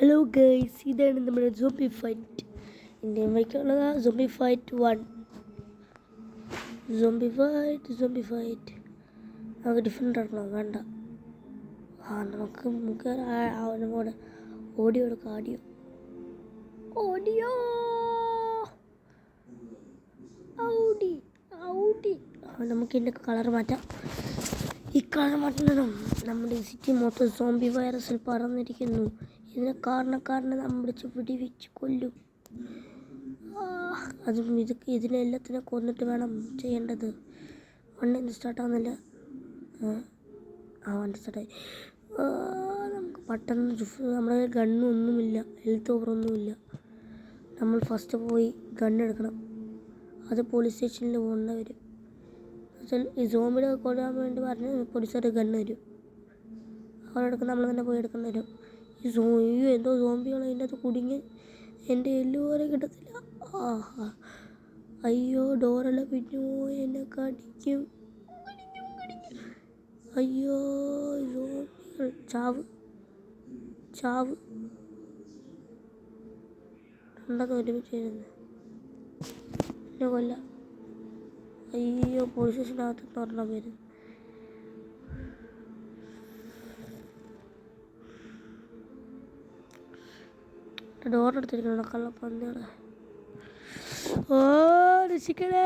Hello guys, ഇതാണ് നമ്മുടെ zombie fight. Indian വഴിക്കുള്ളത് സോംബി ഫൈറ്റ് 1. സോംബി ഫൈറ്റ് നമുക്ക് ഡിഫറെൻ്റ് ആണല്ലോ, വേണ്ട. നമുക്ക് അവനോട് ഓഡിയോ എടുക്കാം. ഓഡിയോ നമുക്ക് ഇതിൻ്റെ കളർ മാറ്റാം. ഈ കളർ മാറ്റുന്നതും നമ്മുടെ സിറ്റി മൊത്തം സോംബി വൈറസിൽ പറന്നിരിക്കുന്നു. ഇതിനെ കാരണക്കാരനെ നമ്മൾ വെടിവെച്ച് കൊല്ലും. അതും ഇതിനെല്ലാത്തിനെ കൊന്നിട്ട് വേണം ചെയ്യേണ്ടത്. വണ്ടി സ്റ്റാർട്ടാകുന്നില്ല. വണ്ടി സ്റ്റാർട്ടായി. നമുക്ക് പെട്ടെന്ന് നമ്മുടെ ഗണ്ണൊന്നുമില്ല, ഹെൽത്ത് ഓവറൊന്നുമില്ല. നമ്മൾ ഫസ്റ്റ് പോയി ഗണ്ണെടുക്കണം. അത് പോലീസ് സ്റ്റേഷനിൽ പോകേണ്ട വരും. ഈ സോംബിനെ കൊല്ലാൻ വേണ്ടി പറഞ്ഞ് പോലീസുകാർ ഗണ്ണ് തരും. അവരെടുക്കാൻ നമ്മൾ തന്നെ പോയി എടുക്കേണ്ടി വരും. എന്തോ സോംബികൾ അതിൻ്റെ അകത്ത് കുടുങ്ങി. എൻ്റെ എല്ലുപോലെ കിട്ടത്തില്ല. അയ്യോ, ഡോറെല്ലാം പിന്നു പോയി, എന്നെ കടിക്കും. അയ്യോ, സോംബികൾ ചാവ് രണ്ടെന്ന് ഒരുമിച്ച് വരുന്നത് എന്നെ കൊല്ലാം. അയ്യോ, പോലീസ് സ്റ്റേഷനകത്ത് തുറന്ന പേര്. ഡോറെടുത്തിരിക്കണം കള്ളപ്പന്നികളെ. രക്ഷിക്കണേ.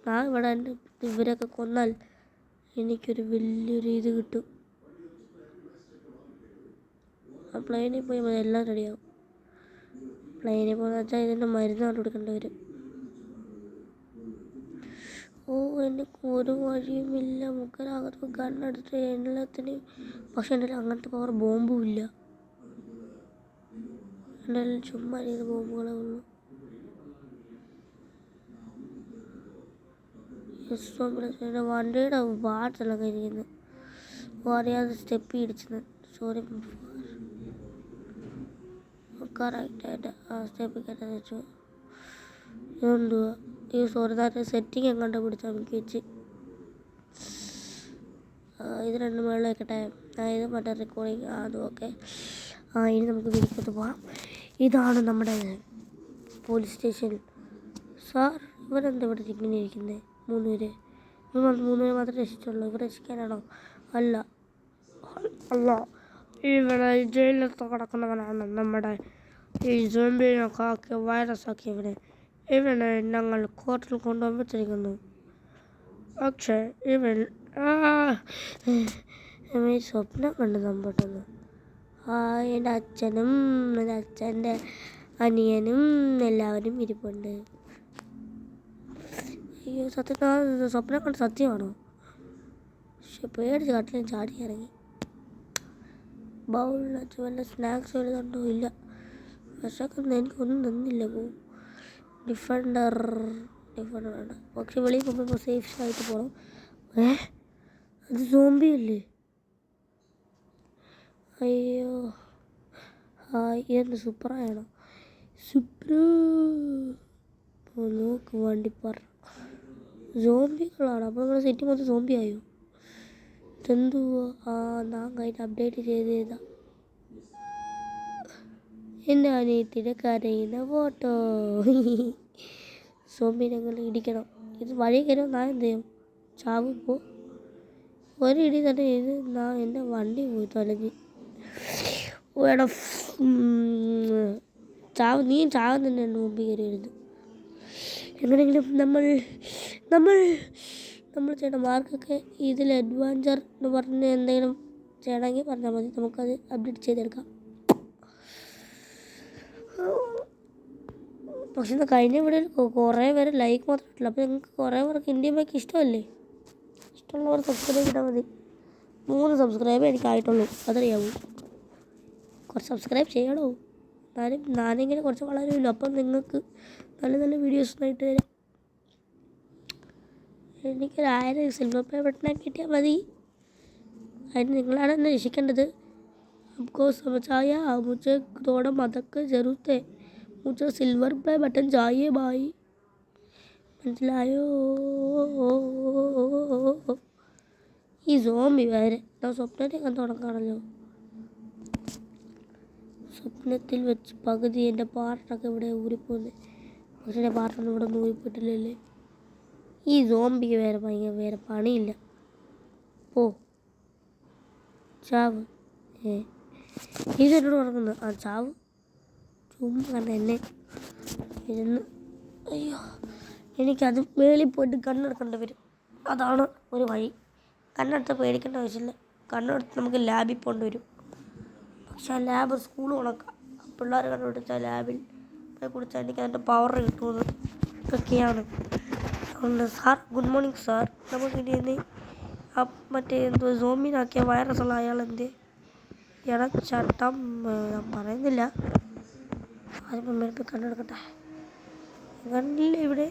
ഞാൻ ഇവിടെ ഇവരൊക്കെ കൊന്നാൽ എനിക്കൊരു വലിയൊരു ഇത് കിട്ടും. ആ പ്ലെയിനിൽ പോയി എല്ലാം റെഡിയാവും. പ്ലെയിനിൽ പോകുന്ന വെച്ചാൽ ഇതിൻ്റെ മരുന്ന് കണ്ടുപിടിക്കേണ്ടി വരും. എനിക്ക് ഒരു വഴിയുമില്ല. മുക്കനകത്ത് ഗണ്ണെടുത്ത് എല്ലാത്തിനും. പക്ഷെ എൻ്റെ അങ്ങനത്തെ പവർ ബോംബും ഇല്ല. എൻ്റെ ചുമ്മാ ഇത് ബോംബുകളെ ഉള്ളൂ. വണ്ടിയുടെ പാട്ടെല്ലാം കഴിയുന്നു. അറിയാതെ സ്റ്റെപ്പ് ഇടിച്ചത്. സോറി. കറക്റ്റായിട്ട് സ്റ്റെപ്പ് കയറ്റാൻ വെച്ചു. ഇതെന്തുവാ ഈ സോറി സെറ്റിങ് എങ്ങോട്ട് പിടിച്ചാൽ നമുക്ക് വെച്ച്. ഇത് രണ്ടും വെള്ളം വെക്കട്ടെ. ഇത് മറ്റേ റെക്കോർഡിങ് അതും ഓക്കെ. ഇനി നമുക്ക് വീട്ടിലോട്ട് പോകാം. ഇതാണ് നമ്മുടെ പോലീസ് സ്റ്റേഷൻ. സാർ, ഇവരെന്താ ഇവിടെ ഇങ്ങനെ ഇരിക്കുന്നത്? മൂന്നുപേര് മാത്രമേ രക്ഷിച്ചുള്ളൂ. ഇവർ രക്ഷിക്കാനാണോ? അല്ല, ഇവിടെ ജയിലിലൊക്കെ കിടക്കുന്നവനാണ് നമ്മുടെ ഈ സോംബിനൊക്കെ ആക്കിയ വൈറസ് ആക്കിയവനെ. ഇവനെ ഞങ്ങൾ കോർട്ടിൽ കൊണ്ടുപോകാൻ വെച്ചിരിക്കുന്നു. പക്ഷേ ഇവൻ സ്വപ്നം കണ്ട് നമ്മപ്പെട്ടെന്ന്. എൻ്റെ അച്ഛനും എൻ്റെ അച്ഛൻ്റെ അനിയനും എല്ലാവരും ഇരിപ്പുണ്ട്. അയ്യോ, സ്വപ്നം കണ്ട് സത്യമാണോ? പക്ഷെ പേടിച്ച് കട്ടിലും ചാടി ഇറങ്ങി. ബൗളിനകത്ത് വല്ല സ്നാക്സ് വലുതുണ്ടോ? ഇല്ല. വിശക്കൊന്നും എനിക്കൊന്നും തന്നില്ല. ഡിഫൻഡർ വേണ്ട. പക്ഷെ വെളിയിൽ പോകുമ്പോൾ സേഫ് ആയിട്ട് പോകണം. അത് സോംബി അല്ലേ? അയ്യോ, ഇതെന്ത് സൂപ്പറായണോ? നോക്ക് വണ്ടിപ്പറ സോംബികളാണ്. അപ്പോൾ നമ്മുടെ സിറ്റി മൊത്തം സോംബി ആയോ? ഇതെന്തുവാ? ഞാൻ കഴിഞ്ഞ അപ്ഡേറ്റ് ചെയ്താ എൻ്റെ അനിയത്തിൻ്റെ കരയുന്ന ഫോട്ടോ. സോംബിനെ അങ്ങനെ ഇടിക്കണം. ഇത് വഴി കയറും. ഞാൻ എന്ത് ചെയ്യും? ചാവിപ്പോൾ ഒരിടി തന്നെ. ഇത് എൻ്റെ വണ്ടി പോയി തൊലഞ്ഞ്. വേണം നീയും ചാവുന്നുണ്ട്. എൻ്റെ മുമ്പിൽ കയറി വരുന്നു. എങ്ങനെയെങ്കിലും നമ്മൾ ചെയ്യണം. മാർക്കൊക്കെ ഇതിൽ അഡ്വഞ്ചർ എന്ന് പറഞ്ഞ് എന്തെങ്കിലും ചെയ്യണമെങ്കിൽ പറഞ്ഞാൽ മതി. നമുക്കത് അപ്ഡേറ്റ് ചെയ്തെടുക്കാം. പക്ഷെ ഇന്ന് കഴിഞ്ഞ വീഡിയോയിൽ കുറേ പേര് ലൈക്ക് മാത്രമേ ഇട്ടില്ല. അപ്പോൾ നിങ്ങൾക്ക് കുറേ പേർക്ക് ഇന്ത്യൻ ബൈക്ക് ഇഷ്ടമല്ലേ? ഇഷ്ടമുള്ളവർ സബ്സ്ക്രൈബ് ചെയ്താൽ മതി. 3 സബ്സ്ക്രൈബേ എനിക്കായിട്ടുള്ളൂ. അതറിയാവൂ. കുറച്ച് സബ്സ്ക്രൈബ് ചെയ്യണോ? ഞാനിങ്ങനെ കുറച്ച് വളരുമല്ലോ. അപ്പം നിങ്ങൾക്ക് നല്ല നല്ല വീഡിയോസായിട്ട് തരാം. എനിക്കൊരു 1000 സിൽവർ പ്ലേ ബട്ടൺ കിട്ടിയാൽ മതി. അതിന് നിങ്ങളാണ് എന്നെ രക്ഷിക്കേണ്ടത്. आपको समझ आया? मुझे थोड़ा मदद की ज़रूरत है. मुझे सिल्वर पे बटन चाहिए भाई. മനസ്സിലായോ? ഈ സോംബി വേറെ സ്വപ്നത്തെ കണ്ടു തുടങ്ങാണല്ലോ. സ്വപ്നത്തിൽ വെച്ച് പകുതി എൻ്റെ പാർട്ടൊക്കെ ഇവിടെ ഊരിപ്പോകുന്നത്. പക്ഷേ എൻ്റെ പാർട്ടൊന്നും ഇവിടെ ഒന്നും ഊരിപ്പോയിട്ടില്ലല്ലേ. ഈ സോംബിക്ക് വേറെ പണിയില്ല. ഓ ചാവ്. ഇതെന്നോട് പറഞ്ഞത് ആ ചാവ്. ചുമ്മാ കണ്ട എന്നെ ഇരുന്ന്. അയ്യോ, എനിക്കത് മേളിൽ പോയിട്ട് കണ്ണെടുക്കേണ്ടി വരും. അതാണ് ഒരു വഴി. കണ്ണെടുത്ത് പേടിക്കേണ്ട ആവശ്യമില്ല. കണ്ണെടുത്ത് നമുക്ക് ലാബിൽ പോകേണ്ടി വരും. പക്ഷെ ആ ലാബ് സ്കൂൾ ഉണക്കാം. പിള്ളേർ കണ്ടുപിടിച്ച ലാബിൽ പോയി കുടിച്ചാൽ എനിക്ക് അതിൻ്റെ പവർ കിട്ടുന്നത് ഒക്കെയാണ്. അതുകൊണ്ട് സാർ, ഗുഡ് മോർണിംഗ് സാർ. നമുക്കിനി മറ്റേ എന്തോ സോംബിനാക്കിയ വൈറസുള്ള അയാൾ എന്ത് ഇടച്ചട്ടം ഞാൻ പറയുന്നില്ല. അതിപ്പോൾ മേടിപ്പോൾ കണ്ടെടുക്കട്ടെ. കണ്ടില്ല ഇവിടെ.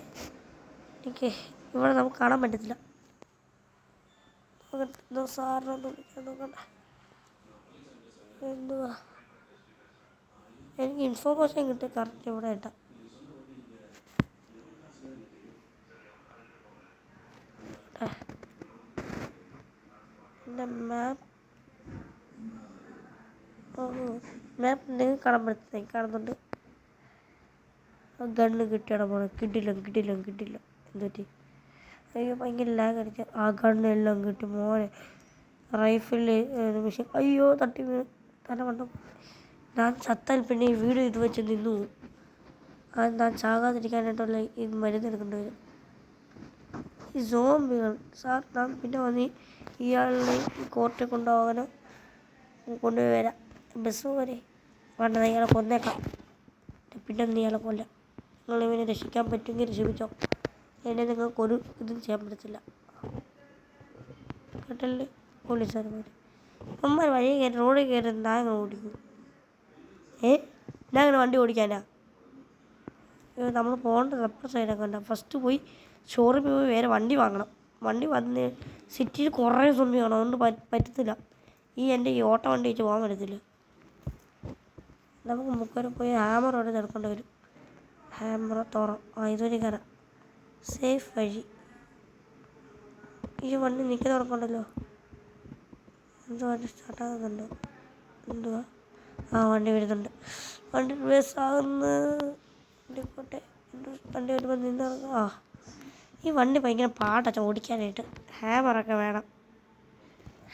എനിക്ക് ഇവിടെ നമുക്ക് കാണാൻ പറ്റത്തില്ല. എന്തോ സാറിനൊന്ന് വിളിക്കാൻ നോക്കണ്ട. എന്തുവാ എനിക്ക് ഇൻഫോർമേഷൻ കിട്ടി കറക്റ്റ് ഇവിടെ ഇട്ടാ. എൻ്റെ മാപ്പ് നിങ്ങൾക്ക് കാണാൻ പറ്റുന്നത് കാണുന്നുണ്ട്. ഗണ്ണ് കിട്ടിയാണ് പോണത്. കിട്ടില്ല. എന്തുപറ്റി? അയ്യോ, ഭയങ്കര ലാഗ് അടിച്ച. ആ ഗണ്ണെല്ലാം കിട്ടി മോനെ. Rifle machine. അയ്യോ, തട്ടി വീണ് തന്നെ കണ്ടു. ഞാൻ ചത്താൽ പിന്നെ ഈ വീട് ഇത് വെച്ച് നിന്നു. ഞാൻ ചാകാതിരിക്കാനായിട്ടുള്ള ഇത് മരുന്നെടുക്കേണ്ടി വരും. ഈ സോംബികൾ സാർ, ഞാൻ പിന്നെ വന്ന് ഇയാളെ കോർട്ടിൽ കൊണ്ടുപോകാനോ കൊണ്ടുപോയി വരാം. ബസ് പോരെ വേണ്ട, ഇയാളെ കൊന്നേക്കാം. പിന്നെ ഒന്ന് ഇയാളെ കൊല്ലാം. നിങ്ങളിവനെ രക്ഷിക്കാൻ പറ്റുമെങ്കിൽ രക്ഷിപ്പിച്ചോ. എന്നെ നിങ്ങൾക്കൊരു ഇതും ചെയ്യാൻ പറ്റത്തില്ല കേട്ടല്ലേ പോലീസുകാർ. അമ്മ വഴി കയറി റോഡിൽ കയറി ഞാൻ അങ്ങനെ ഓടിക്കും. ഞാൻ അങ്ങനെ വണ്ടി ഓടിക്കാനാ? നമ്മൾ പോകേണ്ടത് അപ്പുറ സൈഡൊക്കെ ഉണ്ട്. ഫസ്റ്റ് പോയി ഷോറൂമിൽ പോയി വേറെ വണ്ടി വാങ്ങണം. വണ്ടി വന്ന് സിറ്റിയിൽ കുറേ സോംബി കാണും. അതുകൊണ്ട് പറ്റത്തില്ല. എൻ്റെ ഈ ഓട്ട വണ്ടി വെച്ച് പോകാൻ പറ്റത്തില്ല. നമുക്ക് മുക്കരെ പോയി ഹാമറോടെ എടുക്കേണ്ടി വരും. ഹാമർ തുറം. ഇതൊരു കര സേഫ് വഴി. ഈ വണ്ടി നിൽക്കുന്ന ഉറപ്പുണ്ടല്ലോ. എന്തോ വണ്ടി സ്റ്റാർട്ടാകുന്നുണ്ടോ? എന്തുവാ? വണ്ടി വരുന്നുണ്ട്. വണ്ടി റിവേഴ്സ് ആകുന്നു. വണ്ടി പോട്ടെ. വണ്ടി വരുമ്പോൾ നിന്ന് ഈ വണ്ടി ഭയങ്കര പാടാ ഓടിക്കാനായിട്ട്. ഹാമറൊക്കെ വേണം.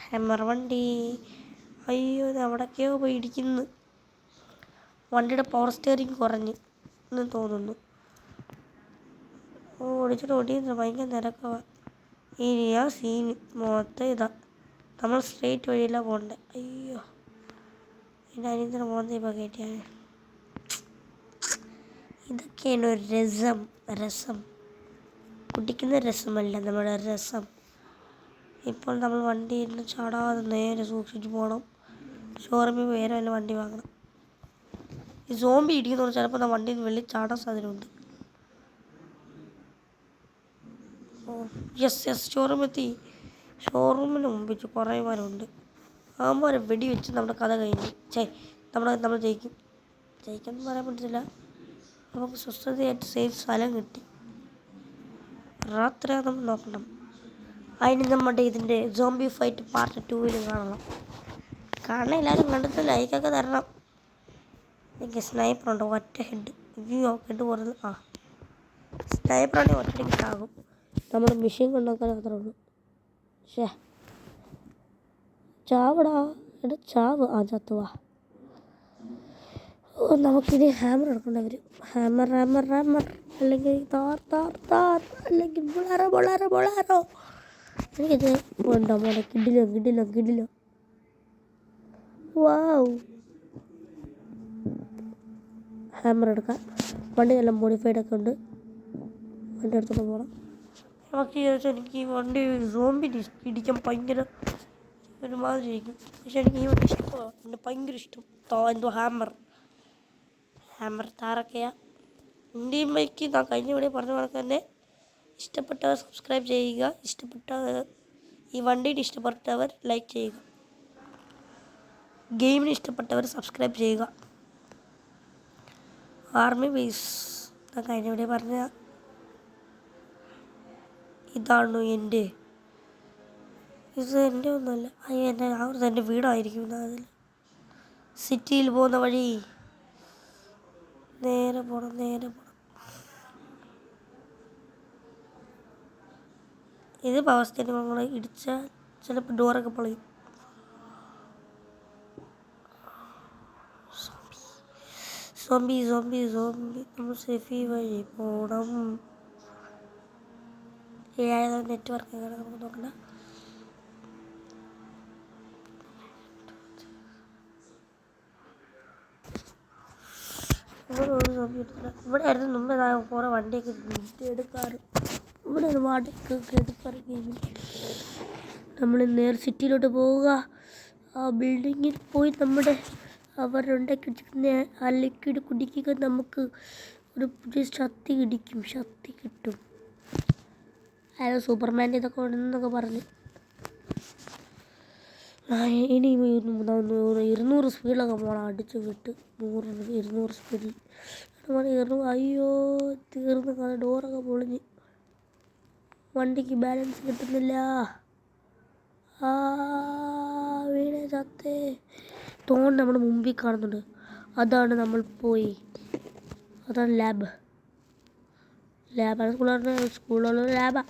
ഹാമർ വണ്ടി. അയ്യോ, ഇത് അവിടേക്കോ പോയി ഇടിക്കുന്നു. വണ്ടിയുടെ പവർ സ്റ്റിയറിങ് കുറഞ്ഞ് എന്ന് തോന്നുന്നു. ഓടിയുന്നു. ഭയങ്കര നിരക്കവാ. ഇനിയാ സീന് മൊത്തം ഇതാ. നമ്മൾ സ്ട്രേറ്റ് വഴിയില്ല പോകണ്ടേ. അയ്യോ, എൻ്റെ അനിയത്തിന് പോകുന്നത് ഇപ്പോൾ കയറ്റിയാണ്. ഇതൊക്കെയാണ് ഒരു രസം. കുടിക്കുന്ന രസമല്ല, നമ്മുടെ രസം. ഇപ്പോൾ നമ്മൾ വണ്ടിയിൽ നിന്ന് ചാടാതെ നേരെ സൂക്ഷിച്ച് പോകണം. ഷോറൂമിൽ വേറെ വല്ല വണ്ടി വാങ്ങണം. ഈ സോംബി ഇടിക്കുന്നതുകൊണ്ട് ചിലപ്പോൾ ഞാൻ വണ്ടിയിൽ നിന്ന് വെള്ളി ചാടാൻ സാധ്യതയുണ്ട്. യെസ് ഷോറൂമെത്തി. ഷോറൂമിന് മുമ്പിച്ച് കുറേ പേരുണ്ട്. ആകുമ്പോൾ വെടി വെച്ച് നമ്മുടെ കഥ കഴിഞ്ഞു. നമ്മൾ ജയിക്കുമെന്ന് പറയാൻ പറ്റത്തില്ല. നമുക്ക് സ്വസ്ഥതയായിട്ട് സേഫ് സ്ഥലം കിട്ടി. രാത്രി നമ്മൾ നോക്കണം. അതിന് നമ്മുടെ ഇതിൻ്റെ സോംബി ഫൈറ്റ് പാർട്ട് 2 കാണണം. എല്ലാവരും കണ്ടിട്ട് ലൈക്കൊക്കെ തരണം. എനിക്ക് സ്നൈപ്പറുണ്ട്. ഒറ്റ ഹെഡ്. ഹെഡ് പോകുന്നത്. സ്നൈപ്പറാണെങ്കിൽ ഒറ്റയ്ക്ക് ചാകും. നമ്മുടെ മെഷീൻ കൊണ്ടുവെക്കാൻ മാത്രമേ ഉള്ളൂ. ചാവടാ എടാ ചാവ്. ചത്തുവാ. നമുക്കിനി ഹാമർ എടുക്കേണ്ടി വരും. ഹാമർ അല്ലെങ്കിൽ താർ അല്ലെങ്കിൽ ബൊളാറോ. എനിക്കിത് വേണ്ട മോനെ. കിടിലോ. വാവ്. ഹാമർ എടുക്കാം. വണ്ടി നല്ല മോഡിഫൈഡൊക്കെ ഉണ്ട്. വണ്ടി എടുത്തോണ്ട് പോകണം. എനിക്ക് ഈ വണ്ടി സോംബിന് ഇടിക്കാൻ ഭയങ്കര ഒരുമാതിരി ഇരിക്കും. പക്ഷെ എനിക്ക് ഈ വണ്ടി ഇഷ്ടമാണ്. എൻ്റെ ഭയങ്കര ഇഷ്ടം. എന്തോ ഹാമർ താറൊക്കെയാ. ഇന്ത്യൻ ബൈക്ക് ഞാൻ കഴിഞ്ഞ ഇവിടെ പറഞ്ഞ പോലെ തന്നെ ഇഷ്ടപ്പെട്ടവർ സബ്സ്ക്രൈബ് ചെയ്യുക. ഈ വണ്ടിയുടെ ഇഷ്ടപ്പെട്ടവർ ലൈക്ക് ചെയ്യുക. ഗെയിമിന് ഇഷ്ടപ്പെട്ടവർ സബ്സ്ക്രൈബ് ചെയ്യുക. ആർമി ബേസ് ഞാൻ കഴിഞ്ഞ ഇവിടെ പറഞ്ഞ ഇതാണ് ഇത് എൻ്റെ ഒന്നുമല്ല. എൻ്റെ വീടായിരിക്കും. അതിൽ സിറ്റിയിൽ പോകുന്ന വഴി നേരെ പോണം. ഇത് പവർ സ്റ്റേഷൻ നമ്മൾ ഇടിച്ചാൽ ചിലപ്പോൾ ഡോറൊക്കെ പൊളിയും. സോംബി നമ്മൾ സേഫി വഴി പോണം. നെറ്റ്വർക്ക് നമുക്ക് നോക്കണ്ട. ഇവിടെ ആയിരുന്നു മുമ്പേ കുറേ വണ്ടിയൊക്കെ എടുക്കാറ്. ഇവിടെ ഒരു വാടകയ്ക്കൊക്കെ എടുക്കാറ് ഗെയിമിൽ. നമ്മൾ നേരെ സിറ്റിയിലോട്ട് പോവുക. ആ ബിൽഡിങ്ങിൽ പോയി അവരുണ്ടാക്കി വെച്ചിരിക്കുന്ന ആ ലിക്വിഡ് കുടിക്കുക. നമുക്ക് ഒരു പുതിയ ശക്തി കിട്ടും. അയാൾ സൂപ്പർമാൻ്റെ ഇതൊക്കെ ഉണ്ടെന്നൊക്കെ പറഞ്ഞു. ഇനി 200 സ്പീഡിലൊക്കെ പോകണം. അടിച്ച് വിട്ട് 200 സ്പീഡിൽ. അയ്യോ തീർന്ന് ഡോറൊക്കെ പൊളിഞ്ഞ്. വണ്ടിക്ക് ബാലൻസ് കിട്ടുന്നില്ല. വീണേ ചത്തേ. തോണ്ട് നമ്മുടെ മുമ്പിൽ കാണുന്നുണ്ട്. അതാണ് ലാബാണ്. സ്കൂളിലുള്ള ലാബാ.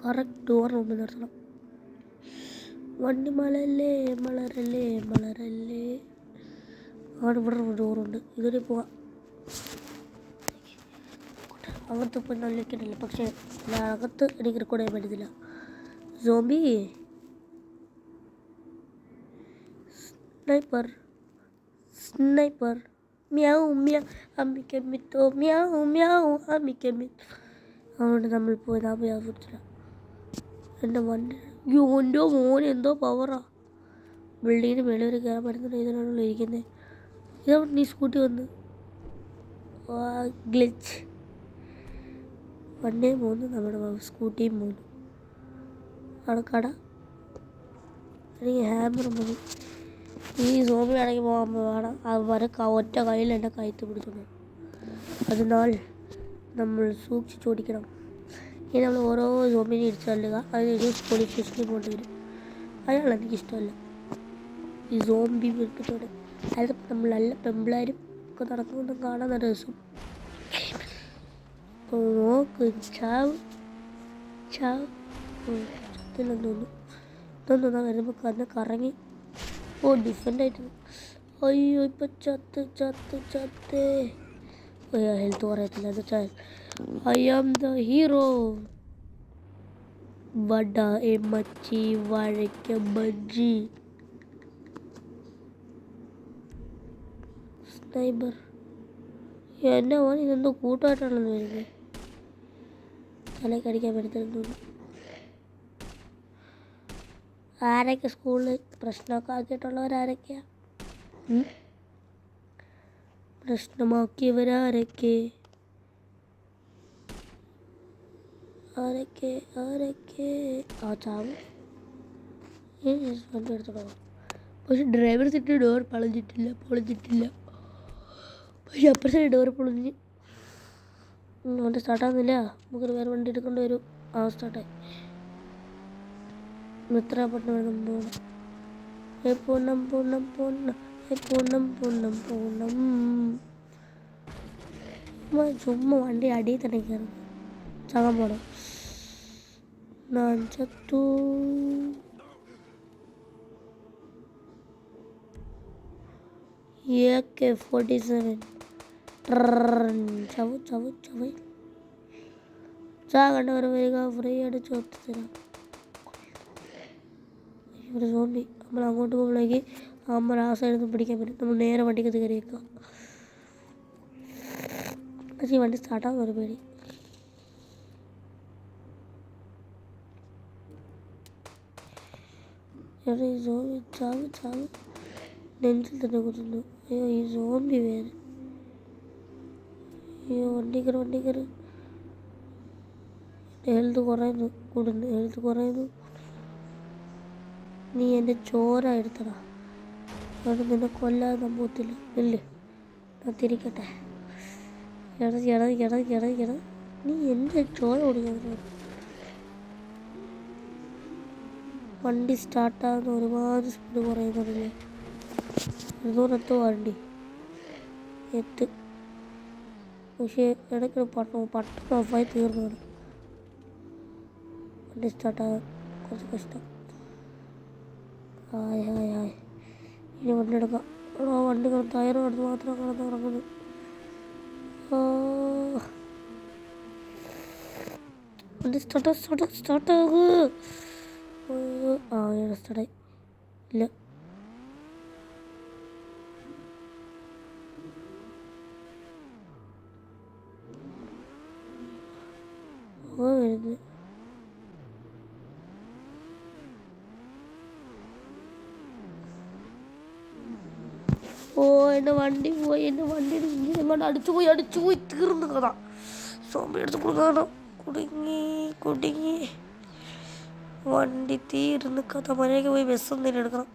കറക്റ്റ് ഡോറിന് മുമ്പിൽ നിർത്തണം. വണ്ടി മലരല്ലേ. അവിടെ ഇവിടെ ഡോറുണ്ട്. ഇതുവരെ പോവാം. അകത്ത് പോയി നല്ലിക്കണ്ടല്ലോ. പക്ഷേ അകത്ത് എനിക്ക് റെക്കോർഡ് ചെയ്യാൻ പറ്റത്തില്ല. സോംബി സ്നൈപ്പർ മ്യാവു അമ്മിക്കമ്മിത്തോ മ്യാവു അമ്മിക്കമ്മിത്തോ. അതുകൊണ്ട് നമ്മൾ പോയി പറ്റില്ല. എൻ്റെ വണ്ടി എൻ്റെ മോന് എന്തോ പവറാ. ബിൽഡിങ്ങിന് മേളിൽ വരെ കയറാൻ പറ്റുന്നുണ്ട്. ഇതിനാണല്ലോ ഇരിക്കുന്നത്. ഇതവിടെ നീ സ്കൂട്ടി വന്ന് ഗ്ലിച്ച്. വണ്ടിയും പോകുന്നു, നമ്മുടെ സ്കൂട്ടിയും പോകുന്നു. അവിടെ കട. എനിക്ക് ഹാമർ മതി. ഈ സോംബി ആണെങ്കിൽ പോകാൻ വേണം. അവരെ ഒറ്റ കയ്യിൽ എൻ്റെ കയത്ത് പിടിച്ചോളൂ. അതിനാൽ നമ്മൾ സൂക്ഷിച്ചോടിക്കണം. ഇനി നമ്മൾ ഓരോ സോംബിനെ ഇടിച്ചു തള്ളുക. അതിന് പോലീസ് സ്റ്റേഷനിൽ പോകേണ്ടി വരും. അയാൾ എനിക്കിഷ്ടമല്ല. ഈ സോംബി വിളിപ്പിച്ചോടെ അയാൾ നമ്മൾ നല്ല പെമ്പിളാരും ഒക്കെ നടക്കുന്നുണ്ട്. കാണാൻ നല്ല രസം. നോക്ക് ചാവ് ചത്തില്ലെന്ന് തോന്നുന്നു. ഇതൊന്നും വരുമ്പോൾ കണ്ണ് കറങ്ങി. ഡിഫറെൻ്റായിട്ട്. അയ്യോ ഇപ്പം ചത്തേ. ഹെൽത്ത് പറയത്തില്ല. എന്ന് വെച്ചാൽ I am the hero. Vada മച്ചി വാഴയ്ക്ക ബജ്ജി. സ്നൈപ്പർ എന്നാ മോൻ ഇതെന്തോ കൂട്ടമായിട്ടാണെന്ന് വരുന്നത്. തലയ്ക്ക് അടിക്കാൻ പറ്റത്തില്ലെന്ന് തോന്നുന്നു. ആരൊക്കെ സ്കൂളിൽ പ്രശ്നമൊക്കെ ആക്കിയിട്ടുള്ളവരാരൊക്കെയാ? പ്രശ്നമാക്കിയവരാരൊക്കെ? ആരൊക്കെ? ചാവ് വണ്ടി എടുത്തോളാം. പക്ഷെ ഡ്രൈവർ സീറ്റ് ഡോർ പൊളിഞ്ഞിട്ടില്ല. പക്ഷെ അപ്പുറത്തെ ഡോർ പൊളിഞ്ഞ്. വണ്ടി സ്റ്റാർട്ടാകുന്നില്ല. നമുക്കൊരു വേറെ വണ്ടി എടുക്കേണ്ടി വരും. സ്റ്റാർട്ടായി. എത്ര പെട്ടെന്ന് വേണം പോണം. ചുമ്മാ വണ്ടി അടിയിൽ തന്നെ കയറും. ചാകാൻ പോണം. ഞാൻ ചത്തു. AK-47 ചവ് കണ്ടവരെ വരിക. ഫ്രീ ആയിട്ട് ചോർത്ത് തരാം. ഇവിടെ സോംബി. നമ്മൾ അങ്ങോട്ട് പോകുമ്പോഴേക്ക് നമ്മൾ ആ സൈഡിൽ നിന്ന് പിടിക്കാൻ പറ്റും. നമ്മൾ നേരെ വണ്ടിക്ക് കയറിയേക്കുക. പക്ഷേ ഈ വണ്ടി സ്റ്റാർട്ടാകുന്ന ഒരു പേടി. ഈ സോംബി ചാവ് നെഞ്ചിൽ തന്നെ കുത്തുന്നു. അയ്യോ ഈ സോംബി വേറെ. അയ്യോ വണ്ടി കയറി. ഹെൽത്ത് കുറയുന്നു. നീ എൻ്റെ ചോര എടുത്തടാ. അതുകൊണ്ട് നിന്നെ കൊല്ലാതെ നമ്പൂത്തില്ല. ഇല്ലേ ഞാൻ തിരിക്കട്ടെ. എടാ നീ എൻ്റെ ചോര കുടിക്കാൻ. വണ്ടി സ്റ്റാർട്ടാകുന്ന ഒരുപാട് സ്പീഡ് പറയുന്നതല്ലേ. എന്തോന്നെത്തോ വണ്ടി എത്ത്. പക്ഷേ ഇടയ്ക്ക് പട്ടണം ഓഫായി തീർന്നതാണ്. വണ്ടി സ്റ്റാർട്ടാകാൻ കുറച്ച് കഷ്ടം. Hi hi hi. ഇനി വണ്ടി എടുക്കാം. വണ്ടി ടയർ കടന്ന് മാത്രം കടന്ന് ഇറങ്ങുന്നത്. വണ്ടി സ്റ്റാർട്ടാകൂ. സ്റ്റാർട്ടായി ഇല്ല. വരുന്നത് എൻ്റെ വണ്ടി പോയി. എൻ്റെ വണ്ടിയുടെ ഇഞ്ചിൻ എങ്ങോട്ട് അടിച്ചു പോയി തീർന്നു കഥ. സോമ്പി എടുത്ത് കൊടുക്കാനോ. കുടുങ്ങി വണ്ടി തീർന്ന് കഥ. മര്യാദയ്ക്ക് പോയി ബസ് എന്തെങ്കിലും എടുക്കണം.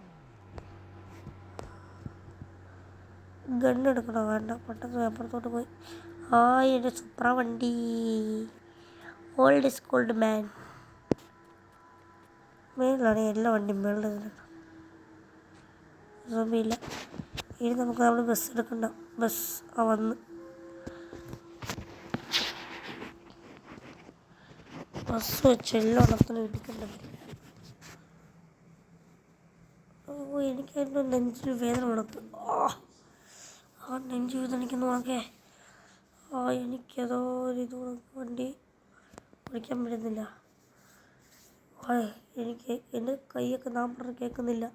ഗണ്ണെടുക്കണോ? വേണ്ട, പെട്ടെന്ന് അപ്പുറത്തോട്ട് പോയി. എൻ്റെ സൂപ്പർ വണ്ടി. Old is gold man. മേളിലാണ് എല്ലാ വണ്ടിയും മേളിൽ. സോമ്പിയില്ല. ഇനി നമ്മൾ ബസ് എടുക്കണ്ട. ബസ് വന്ന് ബസ് വെച്ച് എല്ലാം ഉണത്തിന് ഇടിക്കേണ്ടത്. എനിക്കായിരുന്നു നെഞ്ചിന് വേദന ഉണക്ക്. നെഞ്ച് വേദന എനിക്കൊന്ന് ഉണക്കേ. എനിക്കതോ ഇത് ഉണക്ക്. വണ്ടി ഓടിക്കാൻ പറ്റുന്നില്ല. എനിക്ക് എൻ്റെ കൈയൊക്കെ നാം പറഞ്ഞ് കേൾക്കുന്നില്ല.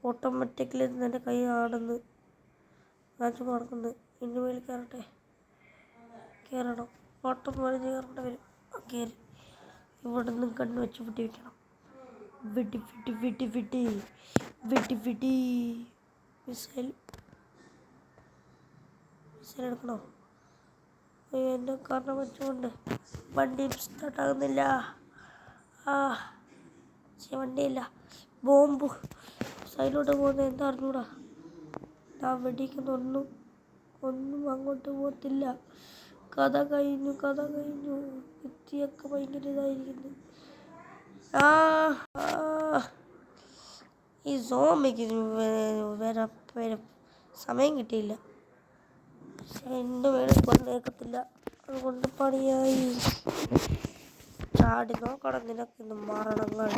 ഓട്ടോമാറ്റിക്കലി എൻ്റെ കൈ ആടുന്ന് ഞാൻ ചുമ്മാ നടക്കുന്നത്. ഇന്ന് മേളിൽ കയറണം. ഓട്ടം വലിഞ്ഞ് കയറേണ്ട വരും. കയറി ഇവിടെ നിന്ന് കണ്ണ് വെച്ച് വിട്ടി വയ്ക്കണം. വിട്ടി മിസൈൽ എടുക്കണോ? എൻ്റെ കാരണം വെച്ചുകൊണ്ട് വണ്ടി സ്റ്റാർട്ടാകുന്നില്ല. വണ്ടിയില്ല. ബോംബ് സൈഡിലോട്ട് പോകുന്നത് എന്താ അറിഞ്ഞൂടാ. ഞാൻ വെടിക്കുന്ന ഒന്നും അങ്ങോട്ട് പോകത്തില്ല. കഥ കഴിഞ്ഞു. ഭിത്തിയൊക്കെ ഭയങ്കര ഇതായിരിക്കുന്നു. ഈ സോംബിക്ക് വരാൻ സമയം കിട്ടിയില്ല. പക്ഷെ എൻ്റെ മേളിൽ കൊണ്ടേക്കത്തില്ല. അതുകൊണ്ട് പണിയായി. ചാടി നോക്കണം. നിനക്കിന്ന് മരണങ്ങൾ.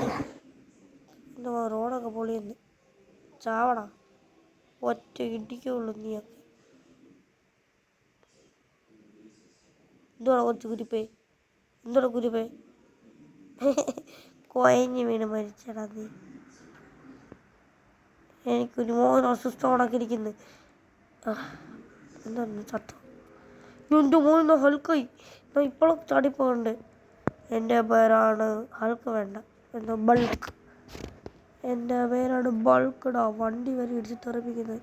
എൻ്റെ റോഡൊക്കെ പൊളിയെന്ന്. ചാവണ ഒറ്റ ഇടിക്കുള്ളൂ നീയൊക്കെ. എന്തുവാ കൊച്ചു കുരിപ്പേ? കൊയഞ്ഞ് വീണ് മരിച്ചടാ നീ. എനിക്കൊരു മോഹൻ അസ്വസ്ഥ ഉണക്കിയിരിക്കുന്നു. എന്താണ് ചത്ത? എൻ്റെ മോന് ഹൾക്കായി. ഞാൻ ഇപ്പോഴും ചാടിപ്പോകണ്ട്. എൻ്റെ പേരാണ് ഹൾക്ക്. വേണ്ട, എന്താ ബൾക്ക്. എൻ്റെ പേരാണ് ബൾക്കടാ. വണ്ടി വരെ ഇടിച്ച് തെറിപ്പിക്കുന്നത്.